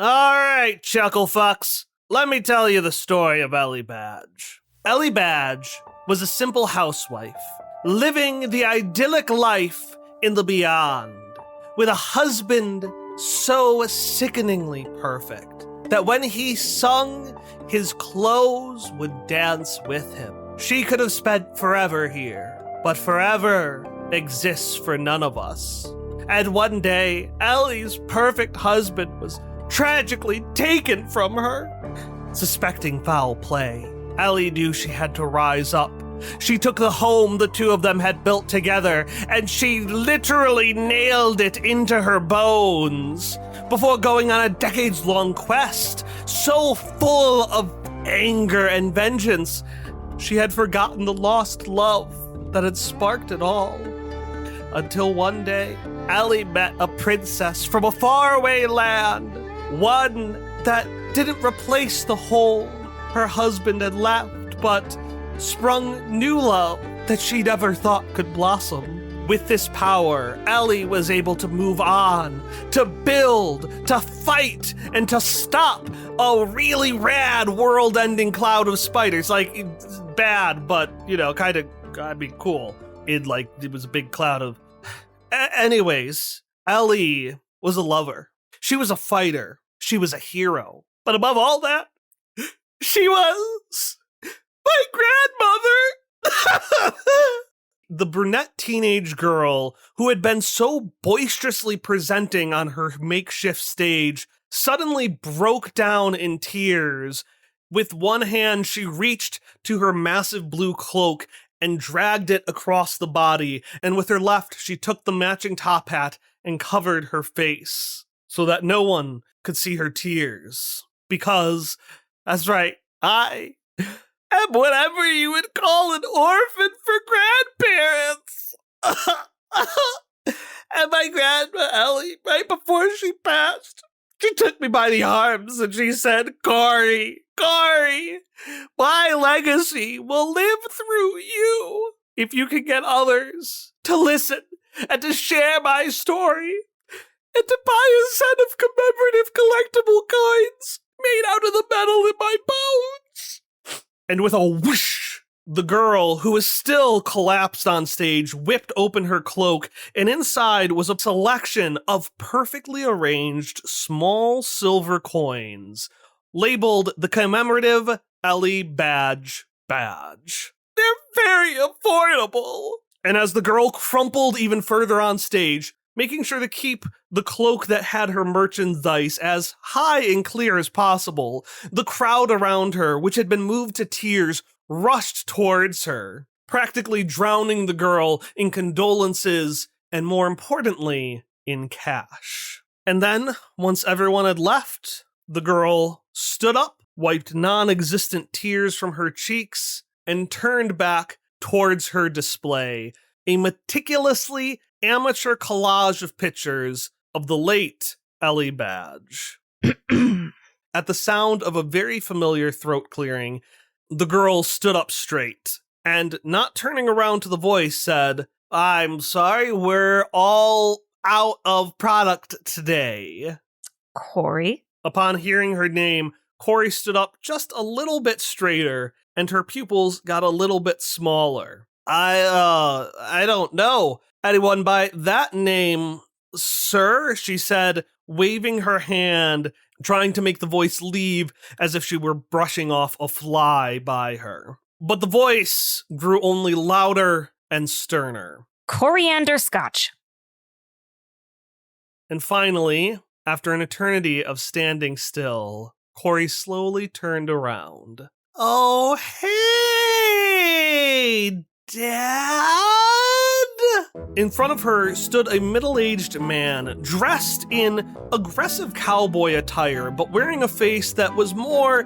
All right, Chucklefucks. Let me tell you the story of Ellie Badge. Ellie Badge was a simple housewife, living the idyllic life in the beyond, with a husband so sickeningly perfect that when he sung, his clothes would dance with him. She could have spent forever here, but forever exists for none of us. And one day, Ellie's perfect husband was tragically taken from her. Suspecting foul play, Ellie knew she had to rise up. She took the home the two of them had built together, and she literally nailed it into her bones before going on a decades-long quest, so full of anger and vengeance, she had forgotten the lost love that had sparked it all. Until one day, Ellie met a princess from a faraway land, one that didn't replace the hole her husband had left, but sprung new love that she never thought could blossom. With this power, Ellie was able to move on, to build, to fight, and to stop a really rad world-ending cloud of spiders. Like, it's bad, but, kind of, cool. It was a big cloud of... Anyways, Ellie was a lover. She was a fighter. She was a hero. But above all that, she was my grandmother. The brunette teenage girl who had been so boisterously presenting on her makeshift stage suddenly broke down in tears. With one hand, she reached to her massive blue cloak and dragged it across the body, and with her left, she took the matching top hat and covered her face so that no one could see her tears. Because, that's right, I am whatever you would call an orphan for grandparents. And my grandma Ellie, right before she passed, she took me by the arms and she said, Corey, my legacy will live through you if you can get others to listen and to share my story and to buy a set of commemorative collectible coins made out of the metal in my bones. And with a whoosh, the girl, who was still collapsed on stage, whipped open her cloak, and inside was a selection of perfectly arranged small silver coins, labeled the commemorative Ellie Badge. They're very affordable. And as the girl crumpled even further on stage, making sure to keep the cloak that had her merchandise as high and clear as possible, the crowd around her, which had been moved to tears, rushed towards her, practically drowning the girl in condolences and, more importantly, in cash. And then, once everyone had left, the girl stood up, wiped non-existent tears from her cheeks, and turned back towards her display, a meticulously amateur collage of pictures of the late Ellie Badge. At the sound of a very familiar throat clearing, the girl stood up straight, and not turning around to the voice said, I'm sorry, we're all out of product today. Corey? Upon hearing her name, Corey stood up just a little bit straighter, and her pupils got a little bit smaller. I don't know anyone by that name, sir, she said, waving her hand, trying to make the voice leave as if she were brushing off a fly by her. But the voice grew only louder and sterner. Coriander Scotch. And finally, after an eternity of standing still, Corey slowly turned around. Oh, hey, Dad? In front of her stood a middle-aged man, dressed in aggressive cowboy attire, but wearing a face that was more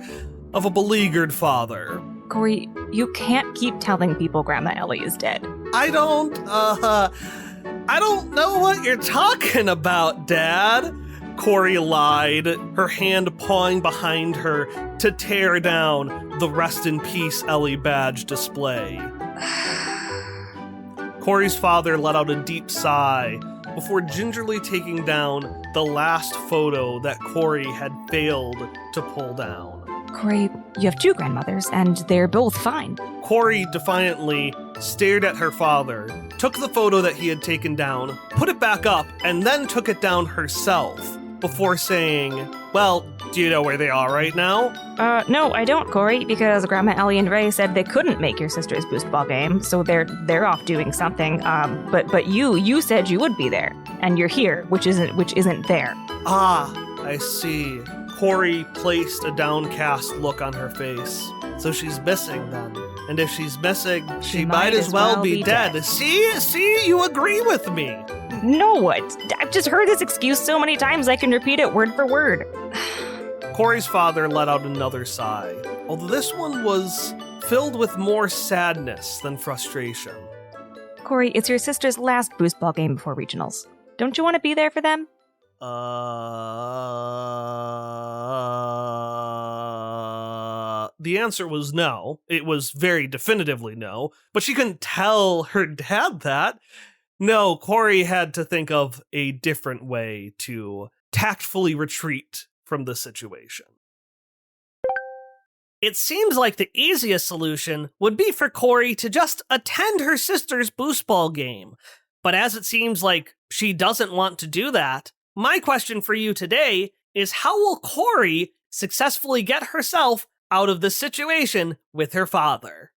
of a beleaguered father. Corey, you can't keep telling people Grandma Ellie is dead. I don't know what you're talking about, Dad. Corey lied, her hand pawing behind her to tear down the Rest in Peace Ellie Badge display. Corey's father let out a deep sigh, before gingerly taking down the last photo that Corey had failed to pull down. Corey, you have 2 grandmothers, and they're both fine. Corey defiantly stared at her father, took the photo that he had taken down, put it back up, and then took it down herself before saying, "Well, do you know where they are right now?" No, I don't, Corey, because Grandma Ellie and Ray said they couldn't make your sister's boost ball game, so they're off doing something. But you said you would be there, and you're here, which isn't there. Ah, I see. Corey placed a downcast look on her face. So she's missing then. And if she's missing, she might as well be dead. See, you agree with me. No, what? I've just heard this excuse so many times I can repeat it word for word. Corey's father let out another sigh, although this one was filled with more sadness than frustration. Corey, it's your sister's last boost ball game before regionals. Don't you want to be there for them? The answer was no. It was very definitively no, but she couldn't tell her dad that. No, Corey had to think of a different way to tactfully retreat from the situation. It seems like the easiest solution would be for Corey to just attend her sister's boost ball game. But as it seems like she doesn't want to do that, my question for you today is how will Corey successfully get herself out of this situation with her father?